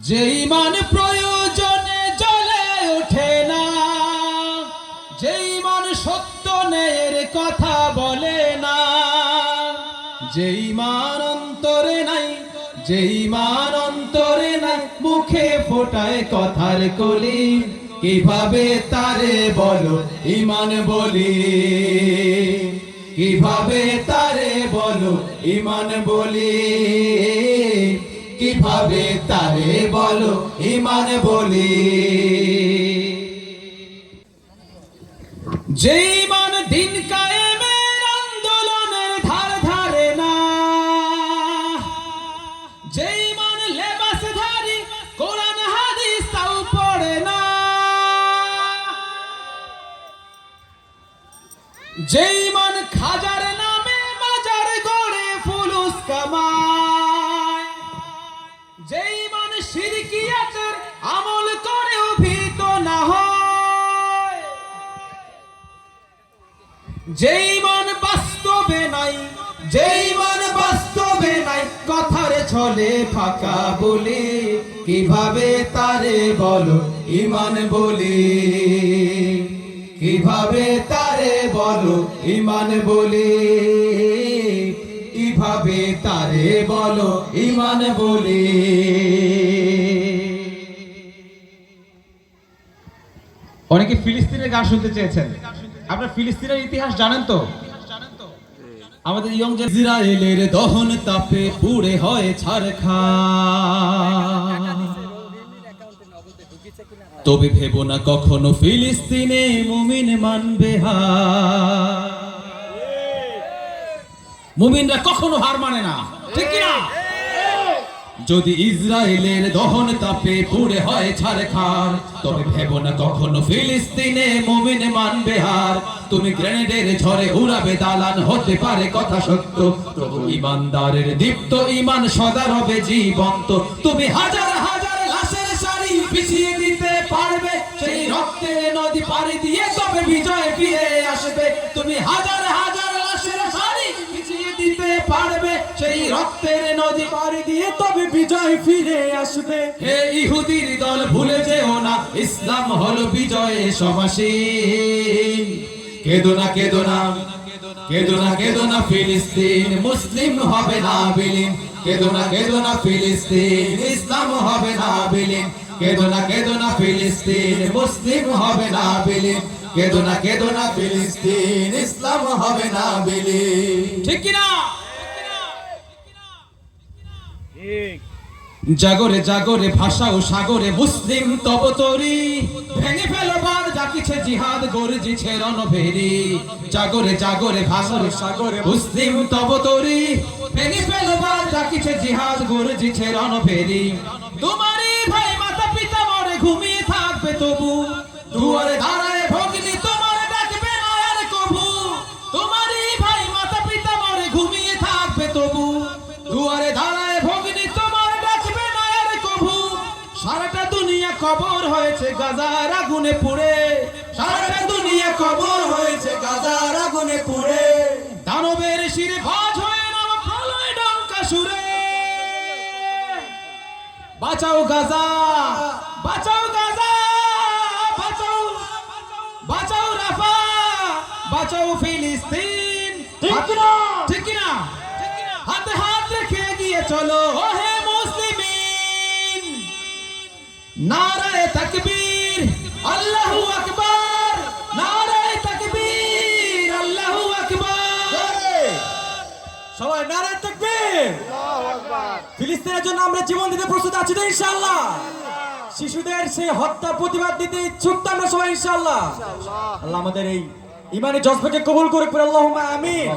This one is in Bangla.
যে ঈমান প্রয়োজনে জ্বলে ওঠে না, যে ঈমান সত্য ন্যায়ের কথা বলে না, যে ঈমান অন্তরে নাই, যে ঈমান অন্তরে নাই, মুখে ফোটায় কথার কলি, কিভাবে তারে বলো ঈমান বলি, কিভাবে তারে বলো ঈমান বলি, কিভাবে তারে বলো ঈমান বলি। যে ঈমান দিন কায়েমের আন্দোলনের ধার ধারে না, যে ঈমান লেবাসধারী কোরআন হাদিস তাও পড়ে না, যে ঈমান খাজার নামে মাজার গড়ে ফুলুস কামায়, যে ঈমান শিরকিয়াতের আমল করেও ভীত না হয়, যে ঈমান বাস্তবে নাই, যে ঈমান বাস্তবে নাই, কথার ছলে ফাঁকা বলি, কিভাবে তারে বলো ঈমান বলি, কিভাবে তারে বলো ঈমান বলি, কিভাবে তারে বলো ঈমান বলি। অনেকে ফিলিস্তিনের গান শুনতে চেয়েছেন। আপনারা ফিলিস্তিনের ইতিহাস জানেন তো? আমাদের ইয়ং ইসরায়েলের দহন তাপে পুড়ে হয় ছারখার, তবে ভেবো না কখনো ফিলিস্তিনে মুমিন মানবে হার। মুমিনরা কখনো হার মানে না, ঠিক কি না? যদি ইসরায়েলের দহন তাপে পুড়ে হয় ছারখার, তবে ভেবো না কখনো ফিলিস্তিনে মুমিন মানবে হার। তুমি গ্রেনেডের ঝড়ে উড়াবে দালান, হতে পারে কথা সত্য, তবু ইমানদারের দীপ্ত ঈমান সদা রবে জীবন্ত। তুমি হাজার হাজার লাশের সারি পিছিয়ে দিতে পারবে, সেই রক্তের নদী পাড়ি দিয়ে তবে বিজয় ফিরে আসবে। তুমি হাজার হাজার লাশের সারি পিছিয়ে দিতে পারবে, সেই রক্তের নদী পাড়ি দিয়ে তবে বিজয় ফিরে আসবে। হে ইহুদির দল ভুলে যেও না, ইসলাম হলো বিজয়ে সমাসীন। কেদো না কেদো না, কেদো না কেদো না ফিলিস্তিন, মুসলিম হবে না বিলীন। কেদো না কেদো না ফিলিস্তিন, ইসলাম হবে না বিলীন। কেদো না কেদো না ফিলিস্তিন, মুসলিম হবে না বিলীন। কেদো না কেদো না ফিলিস্তিন, ইসলাম হবে না বিলীন। ঠিক কি না? জাগরে জাগরে ভাষা ও সাগরে মুসলিম তব তরি, ভেঙে ফেলো বাঁধ ডাকিছে জিহাদ গর্জিছে রণভেরি। জাগরে জাগরে ভাষা ও সাগরে মুসলিম তব তরি, ভেঙে ফেলো বাঁধ ডাকিছে জিহাদ গর্জিছে রণভেরি। তোমারই ভাই মাতা পিতা মরে ঘুমিয়ে থাকবে তবু, দুয়ারে দাঁড়ায় ভগ্নী তোমার ডাকবে না আর কভু। তোমারই ভাই মাতা পিতা মরে ঘুমিয়ে থাকবে তবু, দুয়ারে দাঁড়ায় ভগ্নী তোমার ডাকবে না আর কভু। সারাটা দুনিয়া কবর হয়েছে গাজার আগুনে পুড়ে, সারাটা দুনিয়া কবর হয়েছে গাজার আগুনে পুড়ে। দানবের শিরে ভাঁজ হয়ে নাম প্রলয় ডঙ্কা সুরে। বাঁচাও গাজা, বাঁচাও গাজা, বাঁচাও, বাঁচাও রাফা, বাঁচাও ফিলিস্তিন। ঠিক না? ঠিক না? হাতে হাত রেখে এগিয়ে চলো ও হে মুসলিমিন। নারায়ে তাকবীর, আল্লাহু আকবার, নারায়ে তাকবীর, আল্লাহু আকবার। সবাই নারায়ে তাকবীর, আল্লাহু আকবার। ফিলিস্তিনের জন্য আমরা জীবন দিতে প্রস্তুত আছি তো ইনশাআল্লাহ? শিশুদের সেই হত্যার প্রতিবাদ দিতে ইচ্ছুক তো আমরা সবাই ইনশাআল্লাহ? আল্লাহ আমাদের এই ইমানি জজবাকে কবুল করে, আল্লাহুম্মা আমিন।